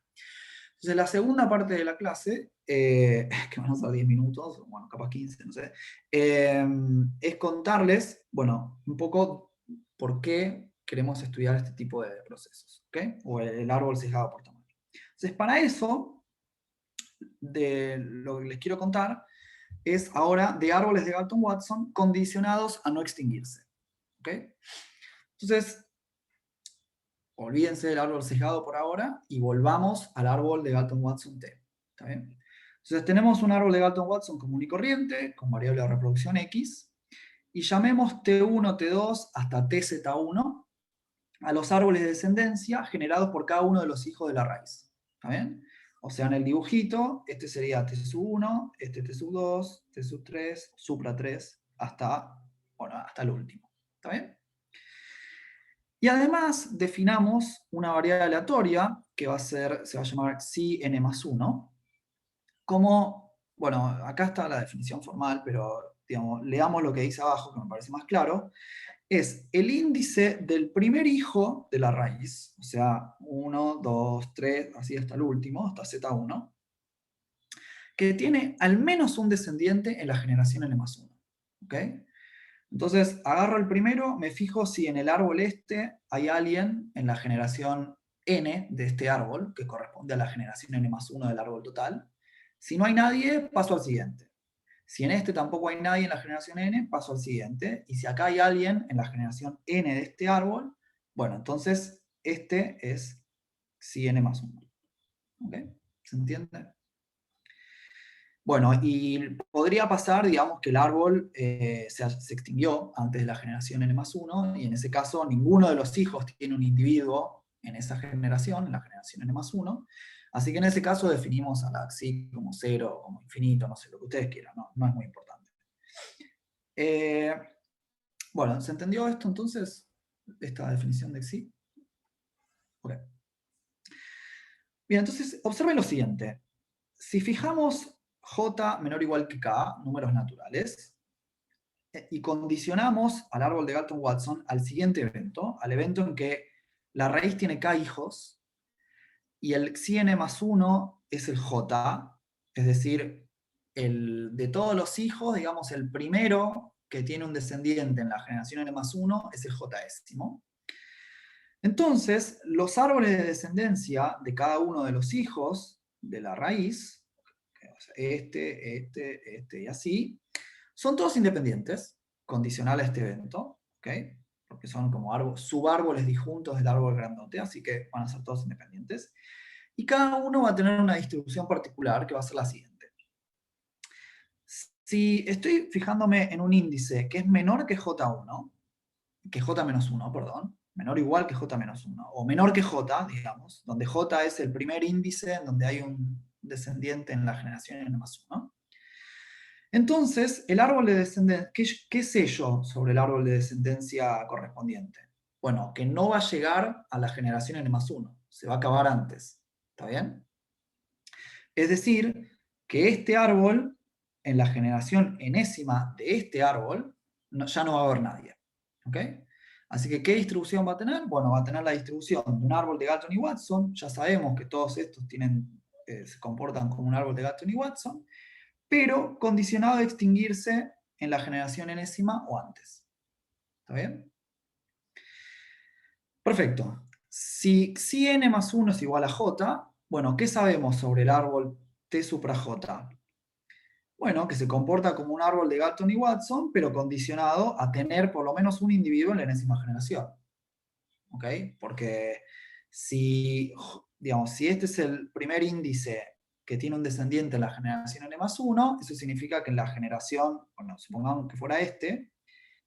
Entonces, la segunda parte de la clase, que van a ser 10 minutos, bueno, capaz 15, no sé, es contarles, bueno, un poco por qué queremos estudiar este tipo de procesos, ¿ok? O el árbol sesgado por tamaño. Entonces, para eso, de lo que les quiero contar, es ahora de árboles de Galton-Watson condicionados a no extinguirse. ¿Ok? Entonces, olvídense del árbol sesgado por ahora y volvamos al árbol de Galton-Watson T. ¿Está bien? Entonces tenemos un árbol de Galton-Watson común y corriente, con variable de reproducción X, y llamemos T1, T2 hasta TZ1 a los árboles de descendencia generados por cada uno de los hijos de la raíz. ¿Está bien? O sea, en el dibujito, este sería T sub 1, este T sub 2, T sub 3, supra 3, hasta, bueno, hasta el último. ¿Está bien? Y además definamos una variable aleatoria que se va a llamar CN más 1, como, bueno, acá está la definición formal, pero digamos, leamos lo que dice abajo, que me parece más claro, es el índice del primer hijo de la raíz, o sea, 1, 2, 3, así hasta el último, hasta Z1, que tiene al menos un descendiente en la generación N más 1. ¿Ok? Entonces, agarro el primero, me fijo si en el árbol este hay alguien en la generación N de este árbol, que corresponde a la generación N más 1 del árbol total. Si no hay nadie, paso al siguiente. Si en este tampoco hay nadie en la generación N, paso al siguiente. Y si acá hay alguien en la generación N de este árbol, bueno, entonces este es si N más 1. ¿Ok? ¿Se entiende? Bueno, y podría pasar, digamos, que el árbol se extinguió antes de la generación N más 1, y en ese caso ninguno de los hijos tiene un individuo en esa generación, en la generación N más 1, así que en ese caso definimos a la XY como 0, como infinito, no sé, lo que ustedes quieran, no es muy importante. Bueno, ¿se entendió esto entonces? Esta definición de XY. Okay. Bien, entonces observen lo siguiente. Si fijamos J menor o igual que K, números naturales, y condicionamos al árbol de Galton-Watson al siguiente evento, al evento en que la raíz tiene k hijos, y el xi n más 1 es el j, es decir, de todos los hijos, digamos, el primero que tiene un descendiente en la generación n más 1 es el j-ésimo. Entonces, los árboles de descendencia de cada uno de los hijos de la raíz, este y así, son todos independientes, condicional a este evento, ¿ok? Porque son como subárboles disjuntos del árbol grandote, así que van a ser todos independientes. Y cada uno va a tener una distribución particular que va a ser la siguiente. Si estoy fijándome en un índice que es menor que J1, que J-1, perdón, menor o igual que J-1, o menor que J, digamos, donde J es el primer índice en donde hay un descendiente en la generación n+1. Entonces, el árbol de descendencia, ¿qué sé yo sobre el árbol de descendencia correspondiente? Bueno, que no va a llegar a la generación n+1, se va a acabar antes. ¿Está bien? Es decir, que este árbol, en la generación enésima de este árbol, ya no va a haber nadie. ¿Ok? Así que, ¿qué distribución va a tener? Bueno, va a tener la distribución de un árbol de Galton y Watson. Ya sabemos que todos estos se comportan como un árbol de Galton y Watson, pero condicionado a extinguirse en la generación enésima o antes. ¿Está bien? Perfecto. Si n más 1 es igual a j, bueno, ¿qué sabemos sobre el árbol T supra j? Bueno, que se comporta como un árbol de Galton y Watson, pero condicionado a tener por lo menos un individuo en la enésima generación. ¿Ok? Porque digamos, si este es el primer índice que tiene un descendiente en la generación n+1, eso significa que en la generación, bueno, supongamos que fuera que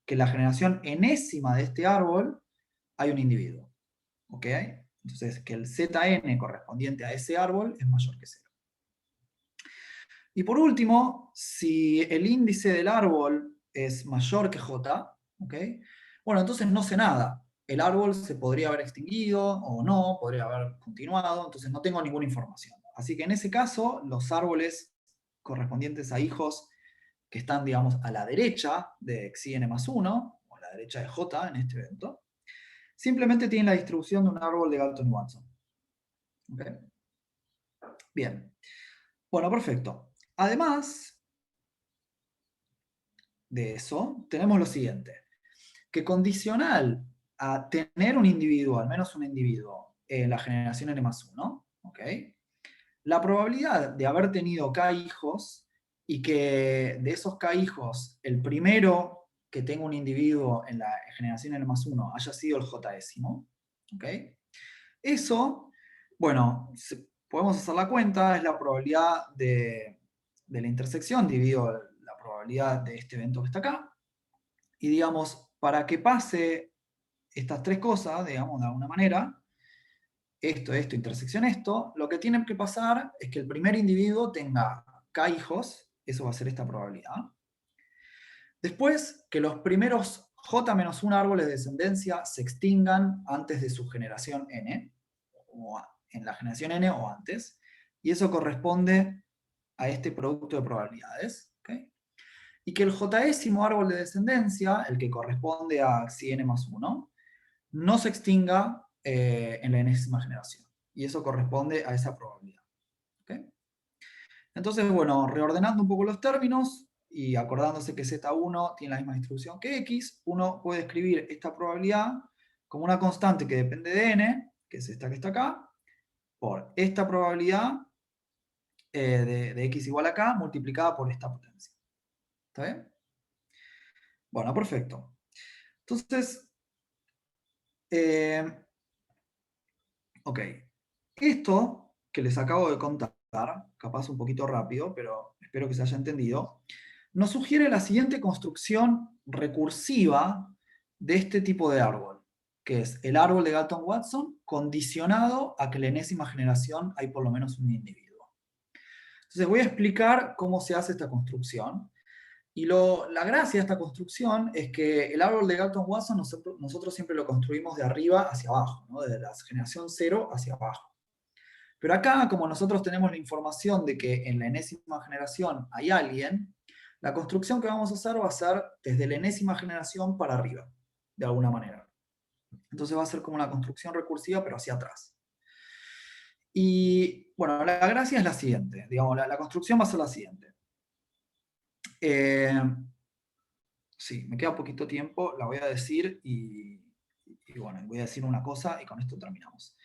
en la generación enésima de este árbol hay un individuo. ¿Ok? Entonces, que el Zn correspondiente a ese árbol es mayor que 0. Y por último, si el índice del árbol es mayor que j, ¿ok? Bueno, entonces no sé nada. El árbol se podría haber extinguido o no, podría haber continuado, entonces no tengo ninguna información. Así que en ese caso, los árboles correspondientes a hijos que están, digamos, a la derecha de xi n+1, o a la derecha de j en este evento, simplemente tienen la distribución de un árbol de Galton y Watson. ¿Ok? Bien. Bueno, perfecto. Además de eso, tenemos lo siguiente, que condicional a tener un individuo, al menos un individuo, en la generación n+1, ¿ok? La probabilidad de haber tenido k hijos y que de esos k hijos el primero que tenga un individuo en la generación n+1 haya sido el j-ésimo, ¿ok? Eso, bueno, podemos hacer la cuenta, es la probabilidad de la intersección dividido la probabilidad de este evento que está acá. Y digamos, para que pase estas tres cosas, digamos, de alguna manera, esto, intersección esto, lo que tiene que pasar es que el primer individuo tenga k hijos, eso va a ser esta probabilidad. Después, que los primeros j-1 árboles de descendencia se extingan antes de su generación n, o en la generación n o antes, y eso corresponde a este producto de probabilidades. ¿Okay? Y que el j-ésimo árbol de descendencia, el que corresponde a xi n+1, no se extinga en la enésima generación. Y eso corresponde a esa probabilidad. ¿Okay? Entonces, bueno, reordenando un poco los términos y acordándose que Z1 tiene la misma distribución que X, uno puede escribir esta probabilidad como una constante que depende de n, que es esta que está acá, por esta probabilidad de x igual a k multiplicada por esta potencia. ¿Está bien? Bueno, perfecto. Entonces, ok. Esto que les acabo de contar, capaz un poquito rápido, pero espero que se haya entendido, nos sugiere la siguiente construcción recursiva de este tipo de árbol, que es el árbol de Galton-Watson condicionado a que en la enésima generación hay por lo menos un individuo. Entonces voy a explicar cómo se hace esta construcción. Y la gracia de esta construcción es que el árbol de Galton-Watson nosotros siempre lo construimos de arriba hacia abajo, ¿no? Desde la generación 0 hacia abajo. Pero acá, como nosotros tenemos la información de que en la enésima generación hay alguien, la construcción que vamos a hacer va a ser desde la enésima generación para arriba, de alguna manera. Entonces va a ser como una construcción recursiva, pero hacia atrás. Y bueno, la gracia es la siguiente, digamos, la construcción va a ser la siguiente. Sí, me queda poquito tiempo, la voy a decir y bueno, voy a decir una cosa y con esto terminamos.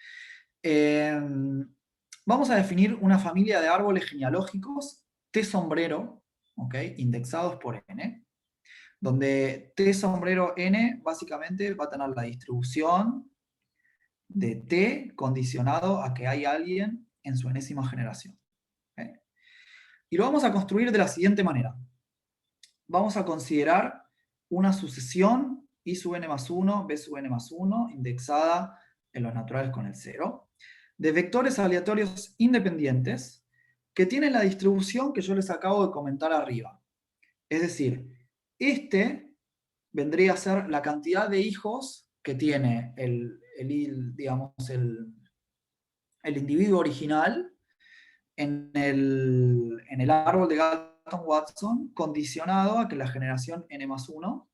Vamos a definir una familia de árboles genealógicos T sombrero, ¿ok? Indexados por n, donde T sombrero n básicamente va a tener la distribución de T condicionado a que hay alguien en su enésima generación. ¿Ok? Y lo vamos a construir de la siguiente manera. Vamos a considerar una sucesión I sub n más 1, B sub n más 1, indexada en los naturales con el 0, de vectores aleatorios independientes que tienen la distribución que yo les acabo de comentar arriba. Es decir, este vendría a ser la cantidad de hijos que tiene digamos, el individuo original en el árbol de Galton-Watson, condicionado a que en la generación n más 1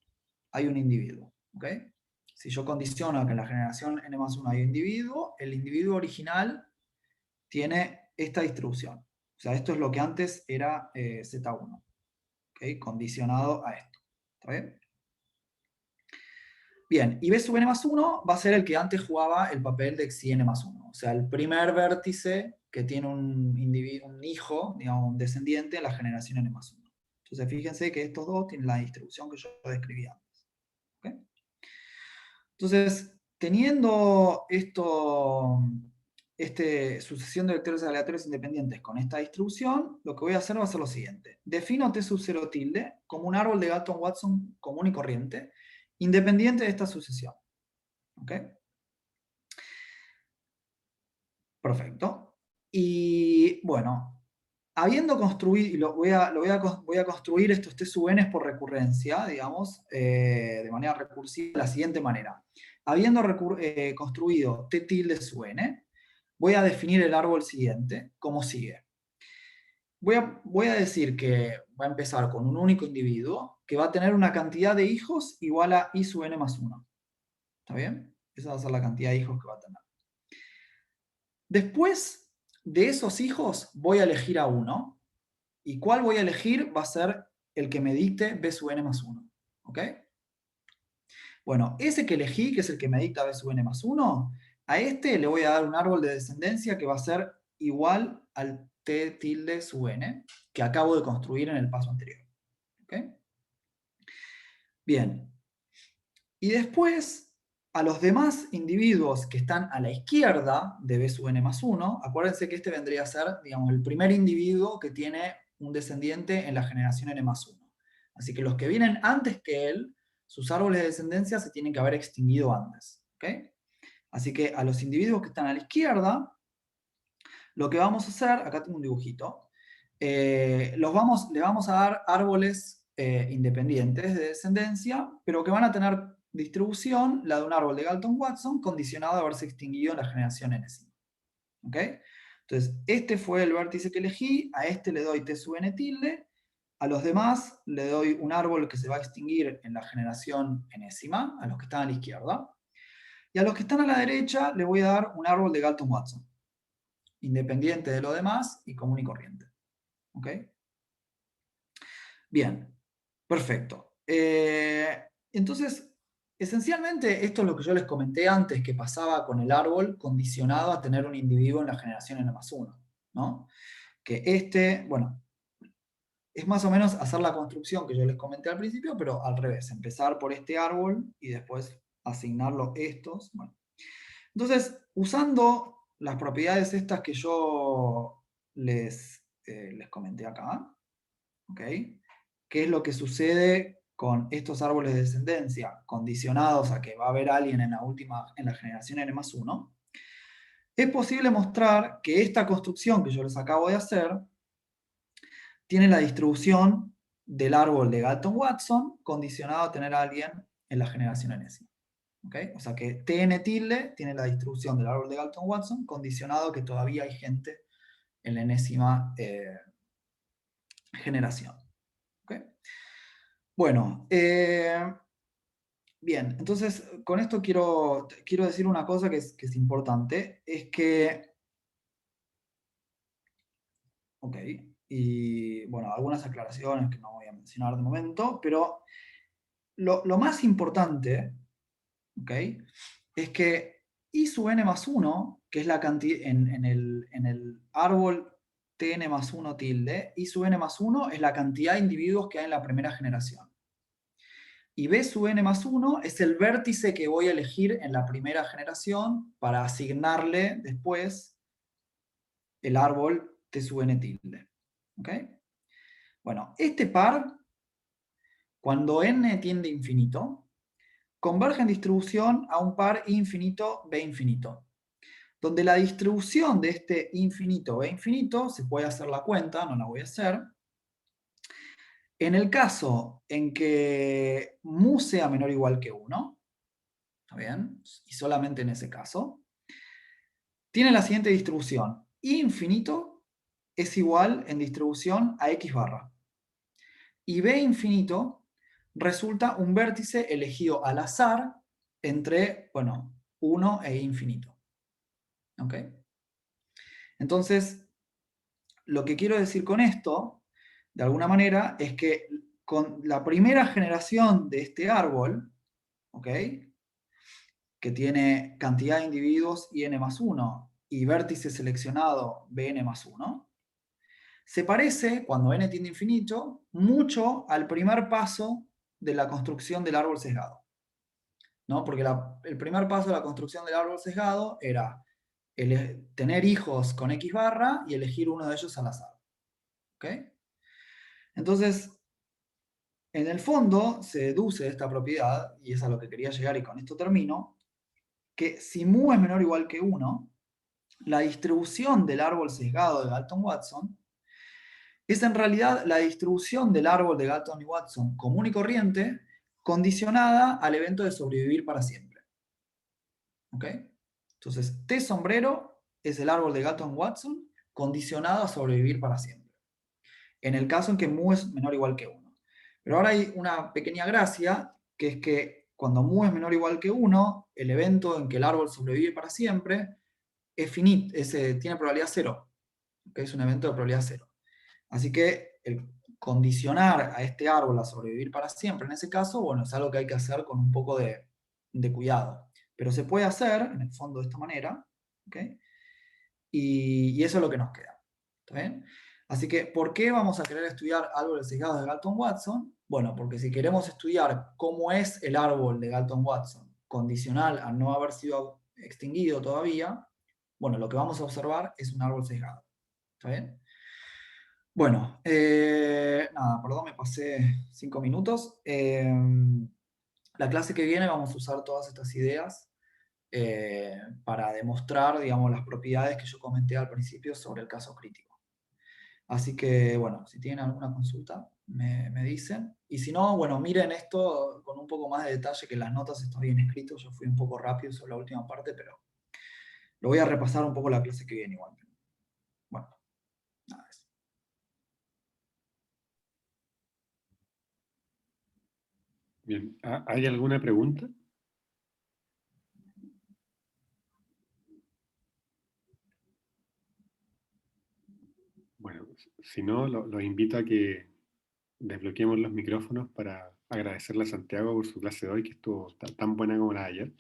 hay un individuo. ¿Okay? Si yo condiciono a que en la generación n más 1 hay un individuo, el individuo original tiene esta distribución. O sea, esto es lo que antes era Z1. ¿Okay? Condicionado a esto. ¿Está bien? Bien, y B sub n más 1 va a ser el que antes jugaba el papel de xi n más 1. O sea, el primer vértice que tiene un hijo, digamos, un descendiente en la generación n más 1. Entonces, fíjense que estos dos tienen la distribución que yo describí antes. ¿Okay? Entonces, teniendo sucesión de vectores aleatorios independientes con esta distribución, lo que voy a hacer va a ser lo siguiente. Defino T sub 0 tilde como un árbol de Galton-Watson común y corriente, independiente de esta sucesión. ¿Ok? Perfecto. Y bueno, habiendo construido, y voy a construir estos T sub n por recurrencia, digamos, de manera recursiva, de la siguiente manera. Habiendo construido T tilde sub n, voy a definir el árbol siguiente, como sigue. Voy a decir que va a empezar con un único individuo que va a tener una cantidad de hijos igual a I sub n más 1. ¿Está bien? Esa va a ser la cantidad de hijos que va a tener. Después de esos hijos voy a elegir a uno. ¿Y cuál voy a elegir? Va a ser el que me dicte B sub n más 1. ¿Ok? Bueno, ese que elegí, que es el que me dicta B sub n más 1, a este le voy a dar un árbol de descendencia que va a ser igual al T tilde sub n que acabo de construir en el paso anterior. ¿Ok? Bien. Y después, a los demás individuos que están a la izquierda de B sub n más 1, acuérdense que este vendría a ser, digamos, el primer individuo que tiene un descendiente en la generación n más 1. Así que los que vienen antes que él, sus árboles de descendencia se tienen que haber extinguido antes. ¿Okay? Así que a los individuos que están a la izquierda, lo que vamos a hacer, acá tengo un dibujito, le vamos a dar árboles independientes de descendencia, pero que van a tener distribución, la de un árbol de Galton-Watson, condicionado a haberse extinguido en la generación enésima. ¿Ok? Entonces, este fue el vértice que elegí, a este le doy T sub n tilde, a los demás le doy un árbol que se va a extinguir en la generación enésima, a los que están a la izquierda, y a los que están a la derecha le voy a dar un árbol de Galton-Watson, independiente de lo demás y común y corriente. ¿Ok? Bien, perfecto. Entonces, esencialmente esto es lo que yo les comenté antes que pasaba con el árbol condicionado a tener un individuo en la generación n más 1. ¿No? Que bueno, es más o menos hacer la construcción que yo les comenté al principio, pero al revés, empezar por este árbol y después asignarlo estos. Bueno. Entonces, usando las propiedades estas que yo les comenté acá, ¿ok? ¿Qué es lo que sucede con estos árboles de descendencia condicionados a que va a haber alguien en la generación n más 1? Es posible mostrar que esta construcción que yo les acabo de hacer tiene la distribución del árbol de Galton-Watson condicionado a tener a alguien en la generación enésima. ¿Okay? O sea que Tn tilde tiene la distribución del árbol de Galton-Watson condicionado a que todavía hay gente en la enésima generación. ¿Okay? Bueno, Bien, entonces con esto quiero decir una cosa que es importante, es que, ok, y bueno, algunas aclaraciones que no voy a mencionar de momento, pero lo más importante, ok, es que I sub n más 1, que es la cantidad en el árbol tn más 1 tilde, I sub n más 1 es la cantidad de individuos que hay en la primera generación. Y B sub n más 1 es el vértice que voy a elegir en la primera generación para asignarle después el árbol T sub n tilde. ¿Ok? Bueno, este par, cuando n tiende a infinito, converge en distribución a un par infinito B infinito, donde la distribución de este infinito B infinito, se puede hacer la cuenta, no la voy a hacer. En el caso en que mu sea menor o igual que 1, ¿está bien? Y solamente en ese caso, tiene la siguiente distribución. I infinito es igual en distribución a x barra. Y B infinito resulta un vértice elegido al azar entre, bueno, 1 e infinito. ¿Ok? Entonces, lo que quiero decir con esto, de alguna manera, es que con la primera generación de este árbol, ¿ok?, que tiene cantidad de individuos i n más 1 y vértice seleccionado bn más 1, se parece, cuando n tiende a infinito, mucho al primer paso de la construcción del árbol sesgado. ¿No? Porque el primer paso de la construcción del árbol sesgado era tener hijos con x barra y elegir uno de ellos al azar. ¿Ok? Entonces, en el fondo se deduce de esta propiedad, y es a lo que quería llegar y con esto termino, que si mu es menor o igual que 1, la distribución del árbol sesgado de Galton-Watson es en realidad la distribución del árbol de Galton y Watson común y corriente condicionada al evento de sobrevivir para siempre. ¿Ok? Entonces, T sombrero es el árbol de Galton-Watson condicionado a sobrevivir para siempre. En el caso en que mu es menor o igual que 1. Pero ahora hay una pequeña gracia, que es que cuando mu es menor o igual que 1, el evento en que el árbol sobrevive para siempre es finito, tiene probabilidad 0, que es un evento de probabilidad 0. Así que el condicionar a este árbol a sobrevivir para siempre, en ese caso, bueno, es algo que hay que hacer con un poco de cuidado. Pero se puede hacer, en el fondo, de esta manera, ¿ok? Y eso es lo que nos queda. ¿Está bien? Así que, ¿por qué vamos a querer estudiar árboles sesgados de Galton-Watson? Bueno, porque si queremos estudiar cómo es el árbol de Galton-Watson, condicional a no haber sido extinguido todavía, bueno, lo que vamos a observar es un árbol sesgado. ¿Está bien? Bueno, nada, perdón, me pasé 5 minutos. La clase que viene vamos a usar todas estas ideas para demostrar, digamos, las propiedades que yo comenté al principio sobre el caso crítico. Así que, bueno, si tienen alguna consulta, me dicen. Y si no, bueno, miren esto con un poco más de detalle, que en las notas está bien escrito. Yo fui un poco rápido sobre la última parte, pero lo voy a repasar un poco la clase que viene igual. Bueno, nada, eso.
Bien, ¿hay alguna pregunta? Bueno, si no, los invito a que desbloqueemos los micrófonos para agradecerle a Santiago por su clase de hoy, que estuvo tan buena como la de ayer.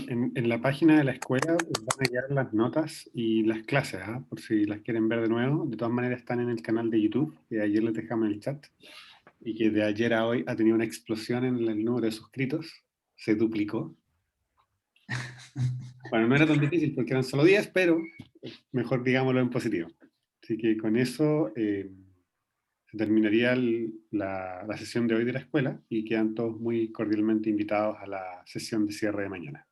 En la página de la escuela van a quedar las notas y las clases, por si las quieren ver de nuevo. De todas maneras están en el canal de YouTube, que ayer les dejamos en el chat, y que de ayer a hoy ha tenido una explosión en el número de suscritos. Se duplicó. Bueno, no era tan difícil porque eran solo 10, pero mejor digámoslo en positivo. Así que con eso se terminaría la sesión de hoy de la escuela y quedan todos muy cordialmente invitados a la sesión de cierre de mañana.